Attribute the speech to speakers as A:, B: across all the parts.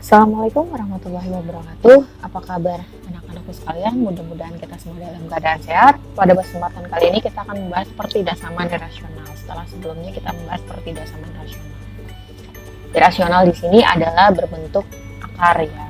A: Assalamualaikum warahmatullahi wabarakatuh. Apa kabar anak-anakku sekalian? Mudah-mudahan kita semua dalam keadaan sehat. Pada kesempatan kali ini kita akan membahas pertidasaman irasional. Setelah sebelumnya kita membahas pertidasaman rasional. Irasional di sini adalah berbentuk akar ya.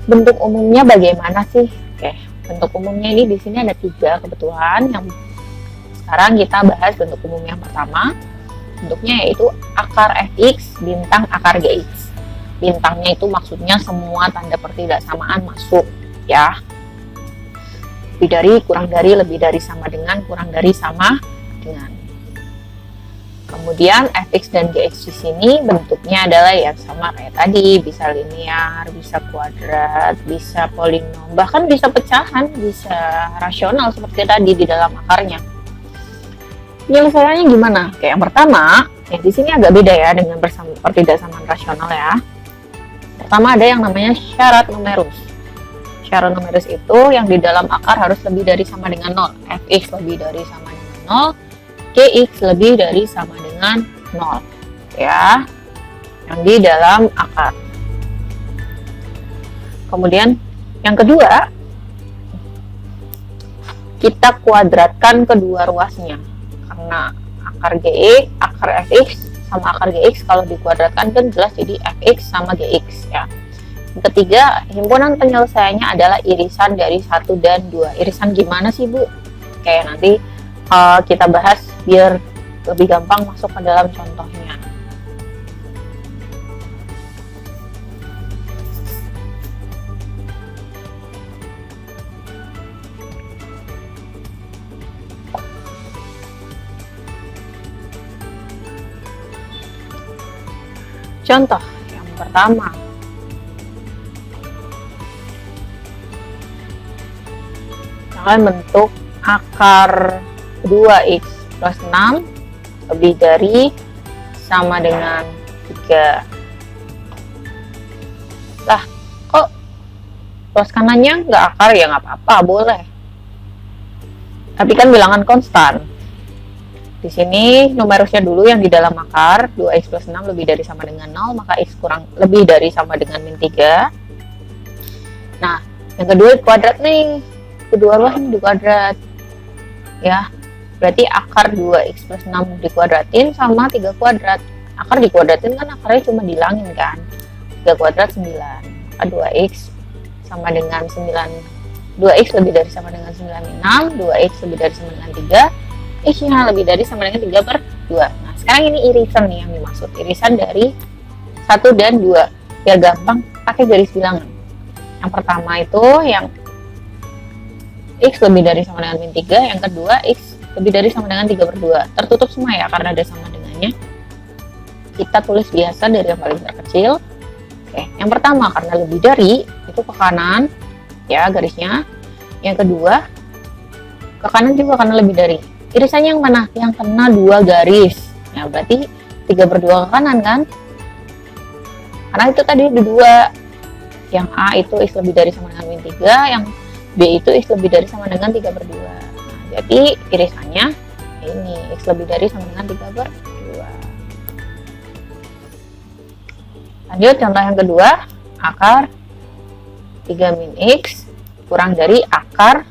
A: Bentuk umumnya bagaimana sih? Oke, bentuk umumnya ini di sini ada 3 kebetulan. Yang sekarang kita bahas bentuk umum yang pertama. Bentuknya yaitu akar fx bintang akar gx. Bintangnya itu maksudnya semua tanda pertidaksamaan masuk ya. Lebih dari, kurang dari, lebih dari, sama dengan, kurang dari, sama dengan. Kemudian fx dan gx di sini bentuknya adalah yang sama kayak tadi, bisa linear, bisa kuadrat, bisa polinom, bahkan bisa pecahan, bisa rasional seperti tadi di dalam akarnya. Penyelesaiannya gimana? Oke, yang pertama, ya di sini agak beda ya dengan pertidaksamaan rasional ya. Pertama ada yang namanya syarat numerus. Syarat numerus itu yang di dalam akar harus lebih dari sama dengan 0. Fx lebih dari sama dengan 0, Gx lebih dari sama dengan 0. Ya, yang di dalam akar. Kemudian yang kedua, kita kuadratkan kedua ruasnya. Karena akar gx, akar fx sama akar gx kalau dikuadratkan kan jelas jadi fx sama gx ya. Yang ketiga, himpunan penyelesaiannya adalah irisan dari 1 dan 2. Irisan gimana sih Bu? Oke, nanti kita bahas biar lebih gampang masuk ke dalam contohnya. Contoh yang pertama, misalkan bentuk akar 2x plus 6 lebih dari sama dengan 3. Lah, kok plus kanannya nggak akar? Ya nggak apa-apa, boleh. Tapi kan bilangan konstan. Di sini numerusnya dulu yang di dalam akar, 2x plus 6 lebih dari sama dengan 0, maka x kurang lebih dari sama dengan min 3. Nah, yang kedua kuadrat nih, kedua ruas ini dikuadrat. Ya, berarti akar 2x plus 6 dikuadratin sama 3 kuadrat. Akar dikuadratin kan akarnya cuma dihilangin kan. 3 kuadrat 9, maka 2x sama dengan 9. 2x lebih dari sama dengan 9 min 6, 2x lebih dari sama dengan 3. X-nya lebih dari sama dengan 3 per 2. Nah, sekarang ini irisan nih yang dimaksud. Irisan dari 1 dan 2. Ya gampang, pakai garis bilangan. Yang pertama itu yang X lebih dari sama dengan min 3. Yang kedua, X lebih dari sama dengan 3 per 2. Tertutup semua ya, karena ada sama dengannya. Kita tulis biasa dari yang paling terkecil. Oke, yang pertama karena lebih dari, itu ke kanan. Ya, garisnya. Yang kedua, ke kanan juga karena lebih dari. Irisannya yang mana? Yang kena 2 garis. Ya, berarti 3 per 2 ke kanan kan? Karena itu tadi ada 2. Yang A itu X lebih dari sama dengan min 3, yang B itu X lebih dari sama dengan 3 per 2. Nah, jadi irisannya ini X lebih dari sama dengan 3 per 2. Lanjut contoh yang kedua, akar 3 min X kurang dari akar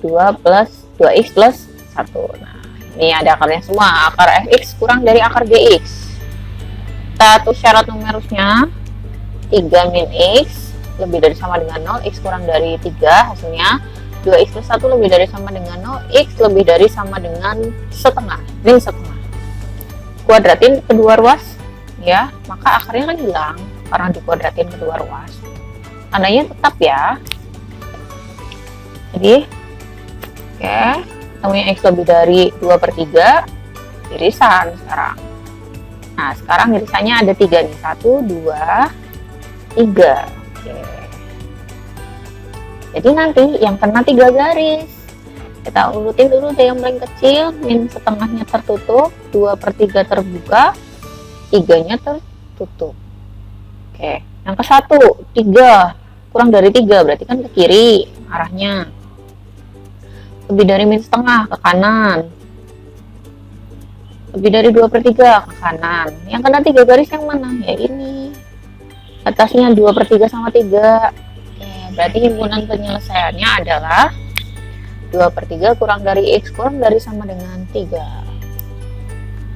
A: 2x plus 1. Nah, ini ada akarnya semua. Akar fx kurang dari akar gx. Kita tulis syarat numerusnya 3 min x lebih dari sama dengan 0, x kurang dari 3 hasilnya 2x plus 1 lebih dari sama dengan 0, x lebih dari sama dengan setengah, min setengah. Kuadratin kedua ruas ya, maka akarnya kan hilang karena dikuadratin kedua ruas. Tandanya tetap ya. Jadi oke, temunya x lebih dari 2 per 3, irisan sekarang. Nah, sekarang irisannya ada 3 nih, 1, 2, 3. Oke. Jadi nanti yang kena 3 garis. Kita urutin dulu deh yang paling kecil, min setengahnya tertutup, 2 per 3 terbuka, 3-nya tertutup. Oke, yang ke 1, 3, kurang dari 3, berarti kan ke kiri arahnya. Lebih dari min setengah ke kanan. Lebih dari 2/3 ke kanan. Yang kena 3 garis yang mana? Ya ini. Atasnya 2/3 sama 3. Oke, berarti himpunan penyelesaiannya adalah 2/3 kurang dari X kurang dari sama dengan 3.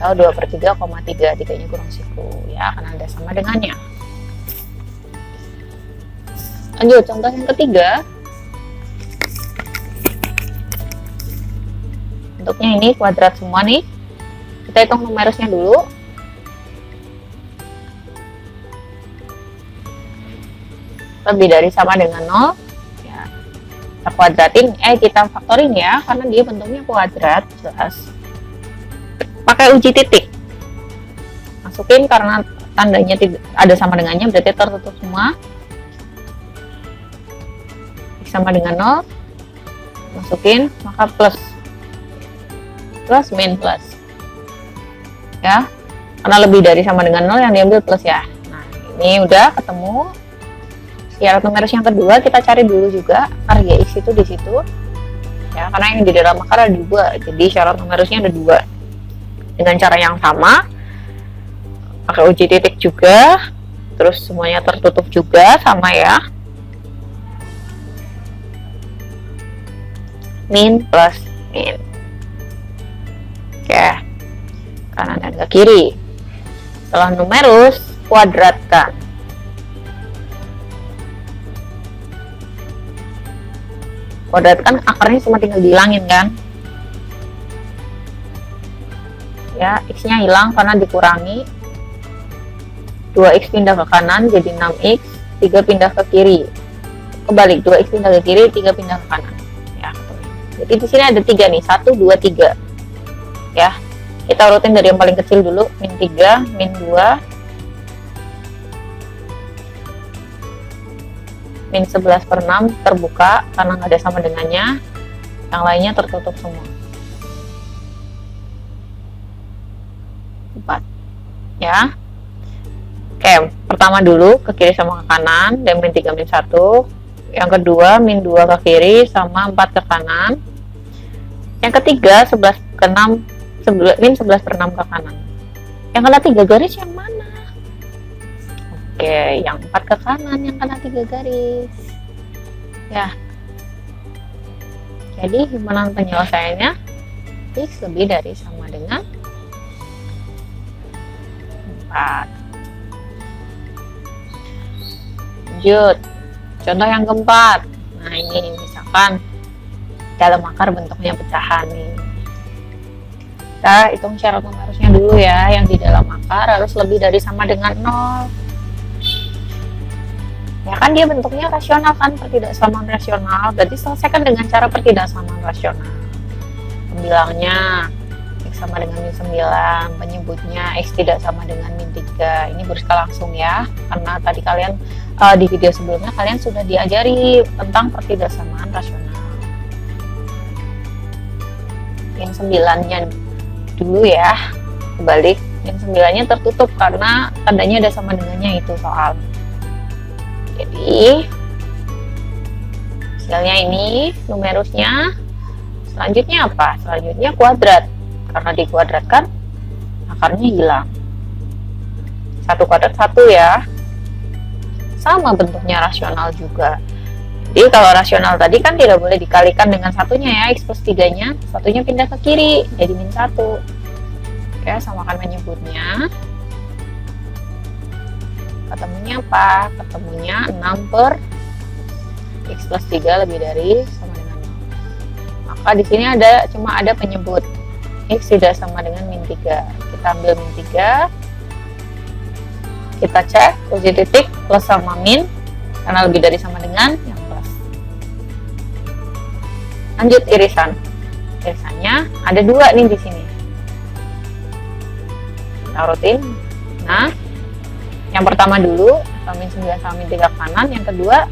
A: Atau 2/3,3. 3-nya kurang 1. Ya, karena ada sama dengannya. Lanjut, contoh yang ketiga. Bentuknya ini kuadrat semua nih. Kita hitung numerusnya dulu. Lebih dari sama dengan 0. Ya, kita kuadratin, kita faktorin ya, karena dia bentuknya kuadrat, jelas. Pakai uji titik. Masukin karena tandanya ada sama dengannya, berarti tertutup semua. X sama dengan 0. Masukin, maka plus. Plus, min, plus. Ya, karena lebih dari sama dengan 0 yang diambil plus ya. Nah, ini udah ketemu. Syarat numerus yang kedua kita cari dulu juga karya X itu di situ. Ya, karena yang di dalam akar ada 2, jadi syarat numerusnya ada 2. Dengan cara yang sama, pakai uji titik juga, terus semuanya tertutup juga sama ya. Min plus min. Oke, kanan dan ke kiri. Setelah numerus, kuadratkan. Kuadratkan akarnya cuma tinggal dihilangin kan. Ya, X-nya hilang karena dikurangi. 2X pindah ke kanan jadi 6X, 3 pindah ke kiri. Kebalik, 2X pindah ke kiri, 3 pindah ke kanan. Ya, jadi di sini ada 3 nih, 1, 2, 3. Ya, kita urutin dari yang paling kecil dulu, min 3, min 2, min 11/6 terbuka karena nggak ada sama dengannya, yang lainnya tertutup semua. 4 ya. Oke, pertama dulu ke kiri sama ke kanan, dan min 3 min 1. Yang kedua min 2 ke kiri sama 4 ke kanan. Yang ketiga 11/6 min 11/6 ke kanan. Yang kena 3 garis yang mana? Oke, yang 4 ke kanan yang kena 3 garis. Ya. Jadi himpunan penyelesaiannya X lebih dari sama dengan 4. Lanjut. Contoh yang keempat. Nah, ini misalkan dalam akar bentuknya pecahan nih. Kita hitung syarat numerusnya dulu ya. Yang di dalam akar harus lebih dari sama dengan 0. Ya kan dia bentuknya rasional kan, pertidaksamaan rasional. Berarti selesaikan dengan cara pertidaksamaan rasional. Pembilangnya X sama dengan min 9, penyebutnya X tidak sama dengan min 3. Ini berusaha langsung ya, karena tadi kalian di video sebelumnya kalian sudah diajari tentang pertidaksamaan rasional. Min 9-nya dulu ya, kebalik, min 9-nya tertutup karena tandanya ada sama dengannya itu soal. Jadi hasilnya ini numerusnya. Selanjutnya apa? Selanjutnya kuadrat, karena dikuadratkan akarnya hilang. 1 kuadrat 1 ya, sama bentuknya rasional juga. Jadi kalau rasional tadi kan tidak boleh dikalikan dengan satunya ya, X plus 3-nya, satunya pindah ke kiri jadi min 1 ya, samakan menyebutnya. Ketemunya apa? Ketemunya 6 per X plus 3 lebih dari sama dengan 0. Maka di sini cuma ada penyebut X tidak sama dengan min 3. Kita ambil min 3, kita cek uji titik plus sama min, karena lebih dari sama dengan yang plus. Lanjut irisan. Irisannya ada 2 nih di sini. Kita urutin. Nah, yang pertama dulu min 9 sama min 3 ke kanan, yang kedua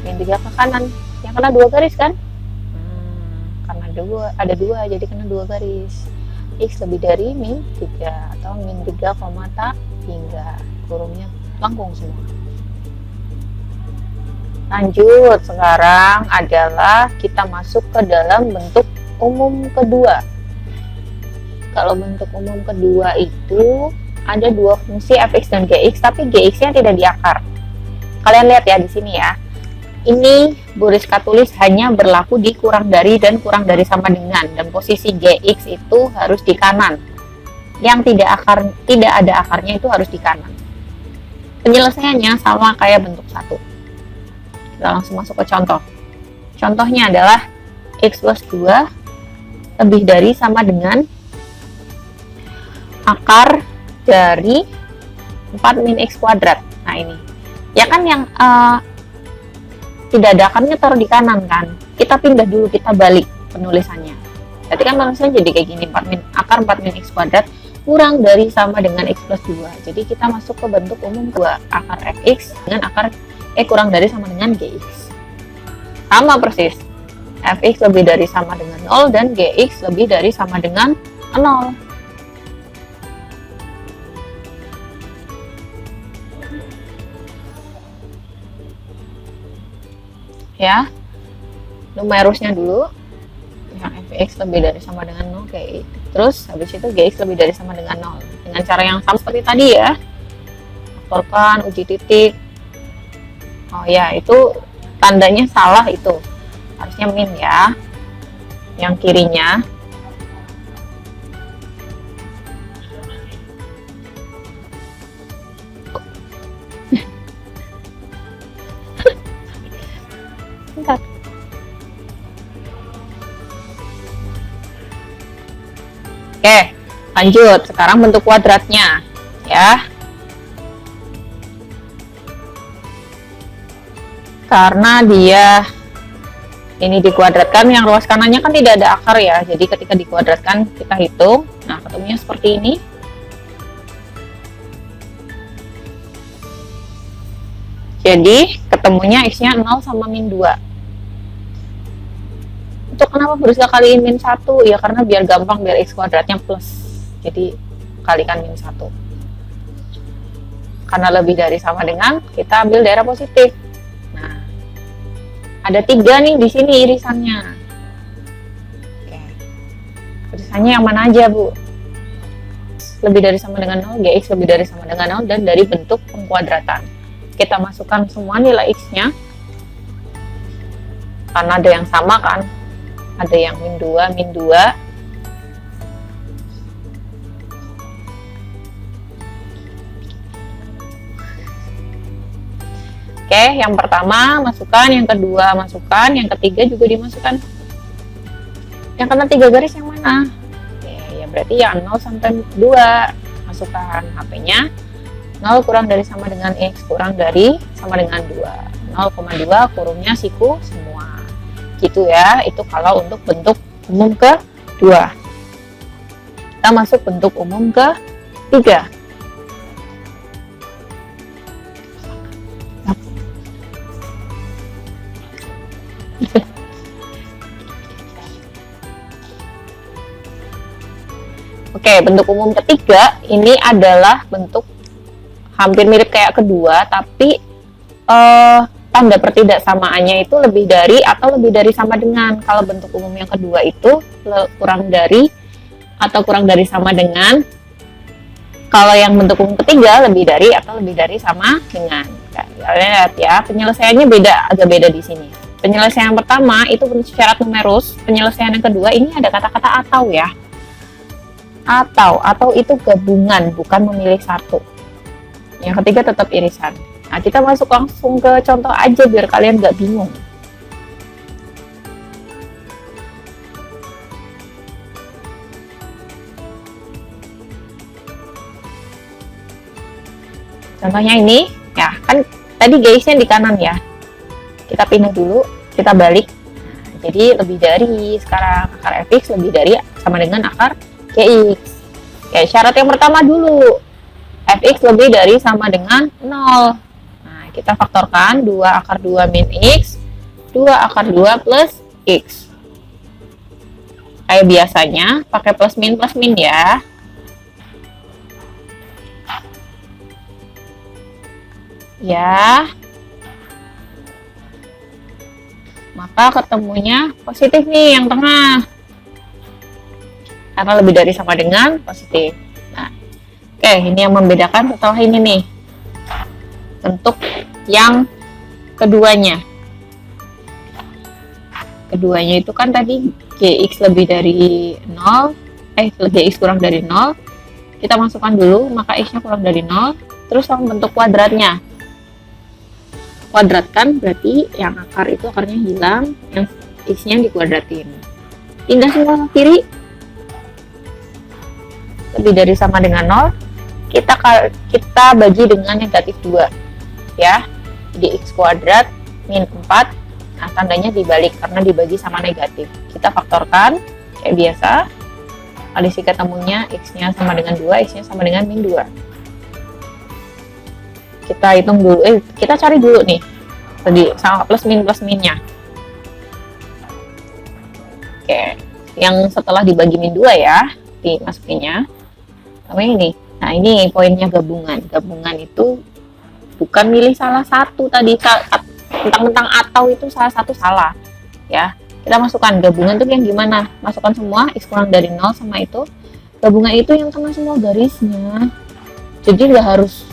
A: min 3 ke kanan. Yang kena 2 garis kan? Karena ada 2 jadi kena 2 garis. X lebih dari min 3 atau min 3,3, kurungnya lengkung semua. Lanjut, sekarang adalah kita masuk ke dalam bentuk umum kedua. kalau bentuk umum kedua itu ada dua fungsi fx dan gx, tapi gx-nya tidak di akar. Kalian lihat ya di sini ya. Ini Bu Rizka tulis hanya berlaku di kurang dari dan kurang dari sama dengan, dan posisi gx itu harus di kanan. Yang tidak ada akarnya itu harus di kanan. Penyelesaiannya sama kayak bentuk 1. Kita langsung masuk ke contoh. Contohnya adalah x plus 2 lebih dari sama dengan akar dari 4 min x kuadrat. Nah ini ya kan yang tidak ada akarnya taruh di kanan kan, kita pindah dulu, kita balik penulisannya. Jadi kan penulisannya jadi kayak gini, akar 4 min x kuadrat kurang dari sama dengan x plus 2. Jadi kita masuk ke bentuk umum 2, akar fx dengan akar kurang dari sama dengan gx. Sama persis, fx lebih dari sama dengan 0 dan gx lebih dari sama dengan 0. Ya, numerusnya dulu, yang fx lebih dari sama dengan 0 kayak itu. Terus habis itu gx lebih dari sama dengan 0 dengan cara yang sama seperti tadi ya, faktorkan, uji titik. Oh ya, itu tandanya salah, itu harusnya min ya, yang kirinya. Bentar. Oke, lanjut. Sekarang bentuk kuadratnya ya. Karena dia ini dikuadratkan, yang ruas kanannya kan tidak ada akar ya, jadi ketika dikuadratkan kita hitung. Nah, ketemunya seperti ini. Jadi ketemunya x-nya 0 sama min 2. Untuk kenapa berusaha kaliin min 1? Ya karena biar gampang, biar x kuadratnya plus. Jadi kalikan min 1. Karena lebih dari sama dengan, kita ambil daerah positif. Nah, ada 3 nih di sini irisannya. Oke. Irisannya yang mana aja, Bu? Lebih dari sama dengan 0, gx lebih dari sama dengan 0, dan dari bentuk pengkuadratan. Kita masukkan semua nilai x-nya. Karena ada yang sama kan? Ada yang min 2, min 2. Oke, yang pertama masukkan, yang kedua masukkan, yang ketiga juga dimasukkan. Yang kena 3 garis yang mana? Oke, ya berarti yang 0 sampai 2. Masukkan HP-nya. 0 kurang dari sama dengan x kurang dari sama dengan 2. 0,2 kurungnya siku semua. Gitu ya, itu kalau untuk bentuk umum ke-2. Kita masuk bentuk umum ke-3. Oke, bentuk umum ketiga ini adalah bentuk hampir mirip kayak kedua, tapi tanda pertidaksamaannya itu lebih dari atau lebih dari sama dengan. Kalau bentuk umum yang kedua itu kurang dari atau kurang dari sama dengan. Kalau yang bentuk umum ketiga lebih dari atau lebih dari sama dengan. Kalian lihat ya, penyelesaiannya agak beda di sini. Penyelesaian pertama itu syarat numerus, penyelesaian yang kedua ini ada kata-kata atau ya. Atau itu gabungan, bukan memilih satu. Yang ketiga tetap irisan. Nah, kita masuk langsung ke contoh aja biar kalian nggak bingung. Contohnya ini, ya kan tadi garisnya di kanan ya. Kita pindah dulu, kita balik. Nah, jadi lebih dari, sekarang akar fx lebih dari sama dengan akar gx. Ya, syarat yang pertama dulu. Fx lebih dari sama dengan 0. Nah, kita faktorkan 2 akar 2 min x, 2 akar 2 plus x. Kayak biasanya, pakai plus min ya. Ya. Maka ketemunya positif nih yang tengah. karena lebih dari sama dengan positif. Nah, oke, ini yang membedakan setelah ini nih. Bentuk yang keduanya. Keduanya itu kan tadi Gx lebih dari 0, Gx kurang dari 0. Kita masukkan dulu, maka X-nya kurang dari 0. Terus sama bentuk kuadratnya. Kuadratkan berarti yang akar itu akarnya hilang, yang X-nya dikuadratin. Pindah semua ke kiri. Lebih dari sama dengan 0, kita bagi dengan negatif 2 ya. Jadi X kuadrat min 4, nah tandanya dibalik karena dibagi sama negatif. Kita faktorkan kayak biasa, kondisi ketemunya X-nya sama dengan 2, X-nya sama dengan min 2. Kita hitung dulu, kita cari dulu nih tadi sama plus minnya. Oke, yang setelah dibagi min 2 ya, dimasukinnya. Namanya ini. Nah, ini poinnya gabungan. Gabungan itu bukan milih salah satu tadi, tentang atau itu salah satu salah. Ya, kita masukkan gabungan itu yang gimana? Masukkan semua, X kurang dari 0 sama itu. Gabungan itu yang kena semua garisnya. Jadi nggak harus,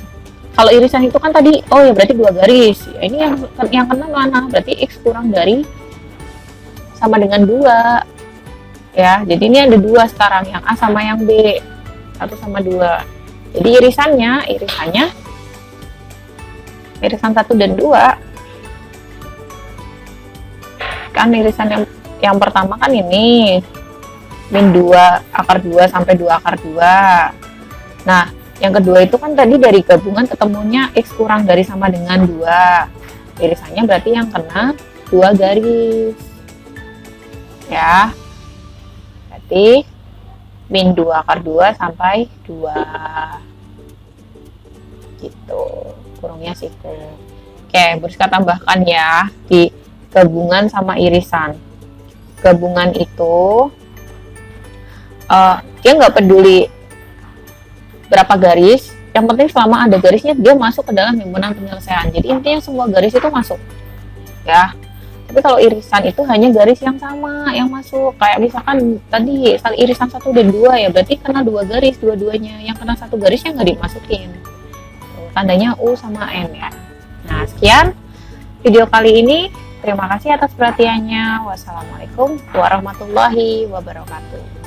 A: kalau irisan itu kan tadi, oh ya berarti 2 garis. Ya, ini yang kena mana? Berarti X kurang dari sama dengan 2 ya, jadi ini ada 2 sekarang, yang A sama yang B, 1 sama 2. Jadi irisan 1 dan 2 kan, irisan yang pertama kan ini min 2 akar 2 sampai 2 akar 2. Nah, yang kedua itu kan tadi dari gabungan ketemunya X kurang dari sama dengan 2. Irisannya berarti yang kena 2 garis ya, berarti min 2 akar 2 sampai 2 gitu, kurungnya siku. Oke, Buriska tambahkan ya di gabungan sama irisan. Gabungan itu dia nggak peduli berapa garis, yang penting selama ada garisnya dia masuk ke dalam himpunan penyelesaian. Jadi intinya semua garis itu masuk ya. Tapi kalau irisan itu hanya garis yang sama yang masuk. Kayak misalkan tadi irisan 1 dan 2 ya, berarti kena 2 garis dua-duanya. Yang kena 1 garisnya nggak dimasukin. Tandanya U sama N ya. Nah, sekian video kali ini. Terima kasih atas perhatiannya. Wassalamualaikum warahmatullahi wabarakatuh.